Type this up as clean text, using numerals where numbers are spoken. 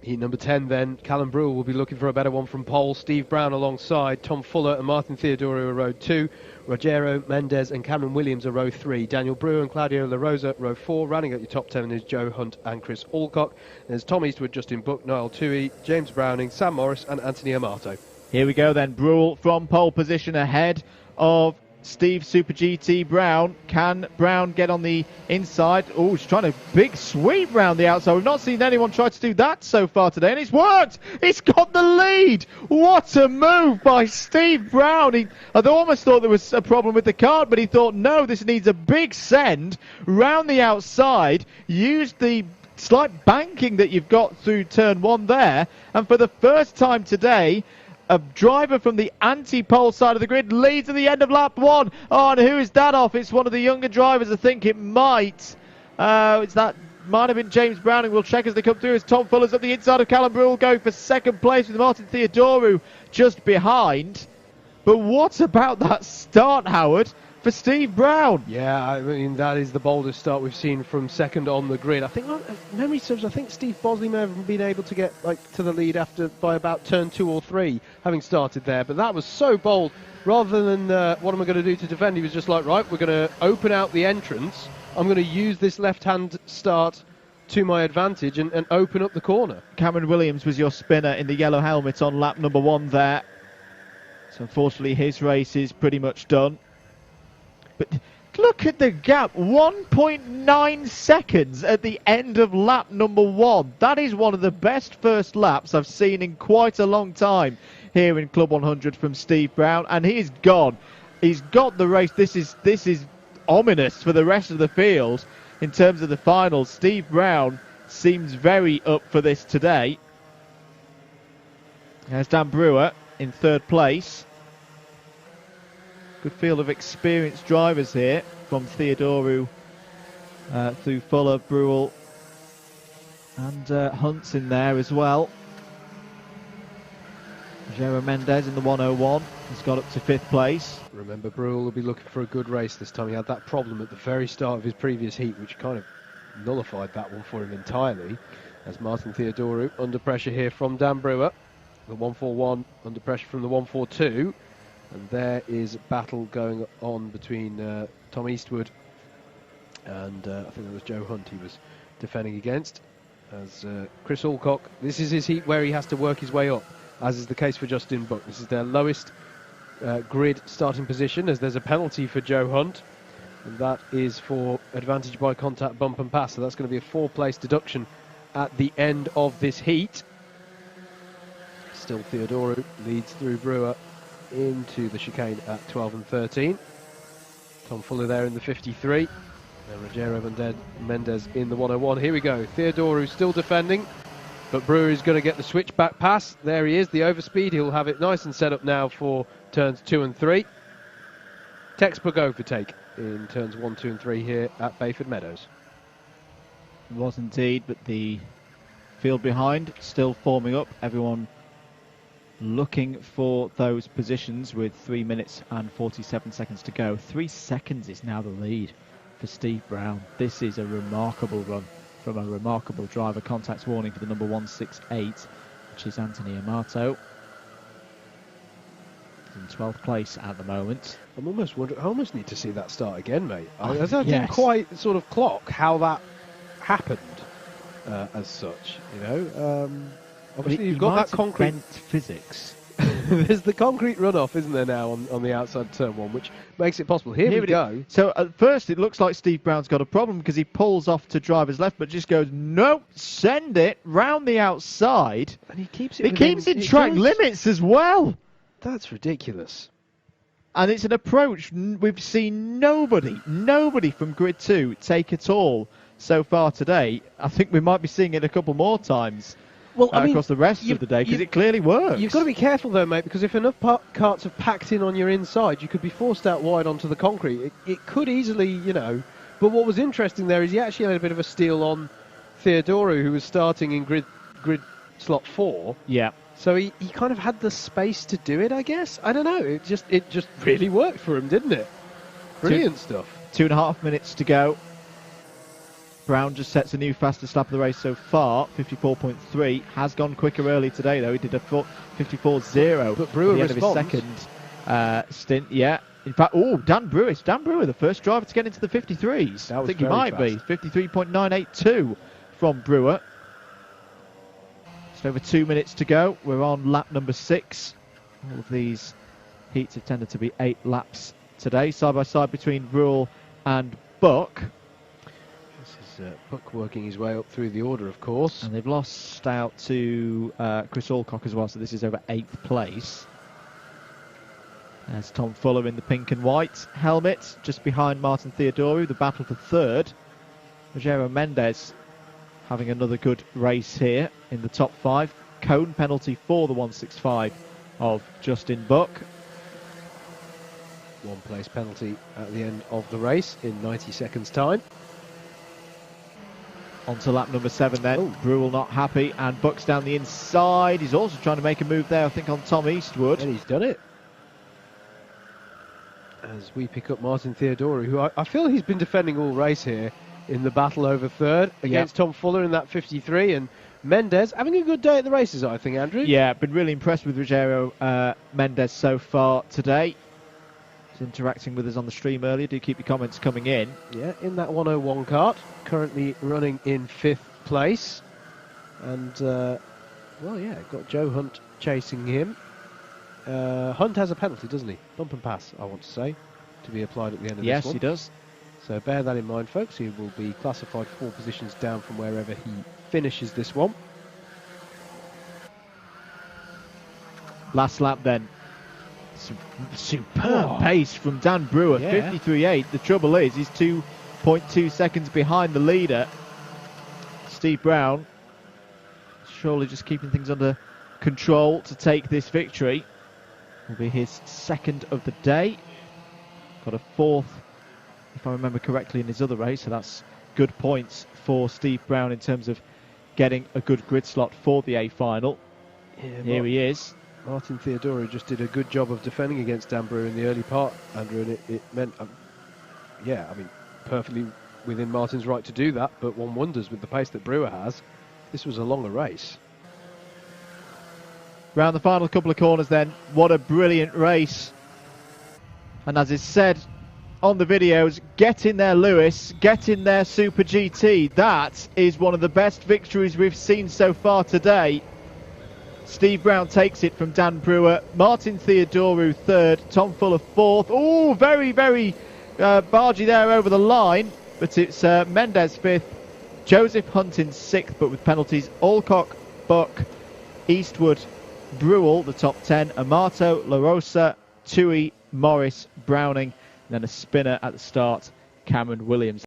Heat number 10 then, Callum Brewell will be looking for a better one from pole. Steve Brown alongside, Tom Fuller and Martin Theodoro are row 2. Rogerio, Mendes and Cameron Williams are row 3. Daniel Brewer and Claudio La Rosa row 4. Running at your top 10 is Joe Hunt and Chris Alcock. There's Tom Eastwood, Justin Buck, Niall Toohey, James Browning, Sam Morris and Anthony Amato. Here we go then, Brewell from pole position ahead of Steve Super GT Brown. Can Brown get on the inside? Oh, he's trying a big sweep round the outside. We've not seen anyone try to do that so far today, and it's worked. It's got the lead. What a move by Steve Brown. I almost thought there was a problem with the card, but he thought, no, this needs a big send round the outside. Used the slight banking that you've got through turn 1 there, and for the first time today, a driver from the anti-pole side of the grid leads at the end of lap 1. Oh, and who is that off? It's one of the younger drivers. I think it might. Might have been James Browning. We'll check as they come through. As Tom Fuller's up the inside of Callum Brewell going for second place with Martin Theodoro just behind. But what about that start, Howard, for Steve Brown? Yeah, I mean, that is the boldest start we've seen from second on the grid. I think, memory serves, I think Steve Bosley may have been able to get to the lead by about turn 2 or 3, having started there. But that was so bold. Rather than what am I going to do to defend, he was just like, right, we're going to open out the entrance. I'm going to use this left-hand start to my advantage and open up the corner. Cameron Williams was your spinner in the yellow helmet on lap number 1 there. So unfortunately his race is pretty much done. But look at the gap, 1.9 seconds at the end of lap number 1. That is one of the best first laps I've seen in quite a long time here in Club 100 from Steve Brown, and he's gone. He's got the race. This is ominous for the rest of the field in terms of the finals. Steve Brown seems very up for this today. There's Dan Brewer in third place. Good field of experienced drivers here from Theodoro through Fuller, Brewell and Hunt's in there as well. Rogerio Mendes in the 101 has got up to 5th place. Remember, Brewell will be looking for a good race this time. He had that problem at the very start of his previous heat, which kind of nullified that one for him entirely. As Martin Theodoro under pressure here from Dan Brewer. The 141 under pressure from the 142. And there is a battle going on between Tom Eastwood and I think it was Joe Hunt he was defending against. As Chris Alcock, this is his heat where he has to work his way up, as is the case for Justin Buck. This is their lowest grid starting position, as there's a penalty for Joe Hunt, and that is for advantage by contact, bump and pass. So that's going to be a 4-place deduction at the end of this heat. Still Theodoro leads through Brewer into the chicane at 12 and 13. Tom Fuller there in the 53. And Rogerio Mendes in the 101. Here we go. Theodoro still defending, but Brewer is going to get the switchback pass. There he is, the overspeed. He'll have it nice and set up now for turns 2 and 3. Textbook overtake in turns 1, 2 and 3 here at Bayford Meadows. It was indeed, but the field behind still forming up. Everyone looking for those positions with 3 minutes and 47 seconds to go. 3 seconds is now the lead for Steve Brown. This is a remarkable run from a remarkable driver. Contacts warning for the number 168, which is Anthony Amato. He's in 12th place at the moment. I'm almost wondering, I almost need to see that start again, mate. I didn't quite sort of clock how that happened as such, you know. Obviously, you've got that concrete physics. There's the concrete runoff, isn't there, now on the outside turn 1, which makes it possible. Here we go. So at first it looks like Steve Brown's got a problem because he pulls off to driver's left, but just goes, nope, send it round the outside. And he keeps it. He keeps in track limits as well. That's ridiculous. And it's an approach we've seen nobody from Grid 2 take at all so far today. I think we might be seeing it a couple more times. Well, across the rest of the day, because it clearly works. You've got to be careful, though, mate, because if enough carts have packed in on your inside, you could be forced out wide onto the concrete. It could easily, you know. But what was interesting there is he actually had a bit of a steal on Theodoro, who was starting in grid slot 4. Yeah. So he kind of had the space to do it, I guess. I don't know. It just really worked for him, didn't it? Brilliant stuff. 2.5 minutes to go. Brown just sets a new fastest lap of the race so far, 54.3. Has gone quicker early today, though. He did a 54.0 but Brewer at the end of his second stint. Yeah. In fact, Dan Brewer. It's Dan Brewer, the first driver to get into the 53s. I think he might be. 53.982 from Brewer. Just over 2 minutes to go. We're on lap number 6. All of these heats have tended to be 8 laps today, side by side between Rule and Buck. Buck working his way up through the order, of course. And they've lost out to Chris Alcock as well, so this is over 8th place. There's Tom Fuller in the pink and white helmet, just behind Martin Theodorou, the battle for 3rd. Rogerio Mendes having another good race here in the top 5. Cone penalty for the 165 of Justin Buck. 1 place penalty at the end of the race in 90 seconds time. On to lap number 7 then. Brewell not happy, and Buck's down the inside. He's also trying to make a move there, I think, on Tom Eastwood. And he's done it. As we pick up Martin Theodorou, who I feel he's been defending all race here in the battle over 3rd against Tom Fuller in that 53, and Mendes having a good day at the races, I think, Andrew. Yeah, been really impressed with Rogerio Mendes so far today. He's interacting with us on the stream earlier. Do keep your comments coming in. Yeah, in that 101 kart, currently running in 5th place. And, got Joe Hunt chasing him. Hunt has a penalty, doesn't he? Bump and pass, I want to say, to be applied at the end of this one. Yes, he does. So bear that in mind, folks. He will be classified 4 positions down from wherever he finishes this one. Last lap then. Superb pace from Dan Brewer, 53.8. The trouble is, he's 2.2 seconds behind the leader, Steve Brown. Surely just keeping things under control to take this victory. Will be his 2nd of the day. Got a 4th, if I remember correctly, in his other race, so that's good points for Steve Brown in terms of getting a good grid slot for the A final. Here he is. Martin Theodorou just did a good job of defending against Dan Brewer in the early part, Andrew, and it meant, perfectly within Martin's right to do that, but one wonders with the pace that Brewer has, this was a longer race. Round the final couple of corners then, what a brilliant race. And as is said on the videos, get in there Lewis, get in there Super GT. That is one of the best victories we've seen so far today. Steve Brown takes it from Dan Brewer. Martin Theodorou 3rd. Tom Fuller 4th. Oh, very, very bargy there over the line. But it's Mendes 5th. Joseph Hunt in 6th, but with penalties. Alcock, Buck, Eastwood, Brewell, the top 10. Amato, La Rosa, Tui, Morris, Browning. And then a spinner at the start, Cameron Williams.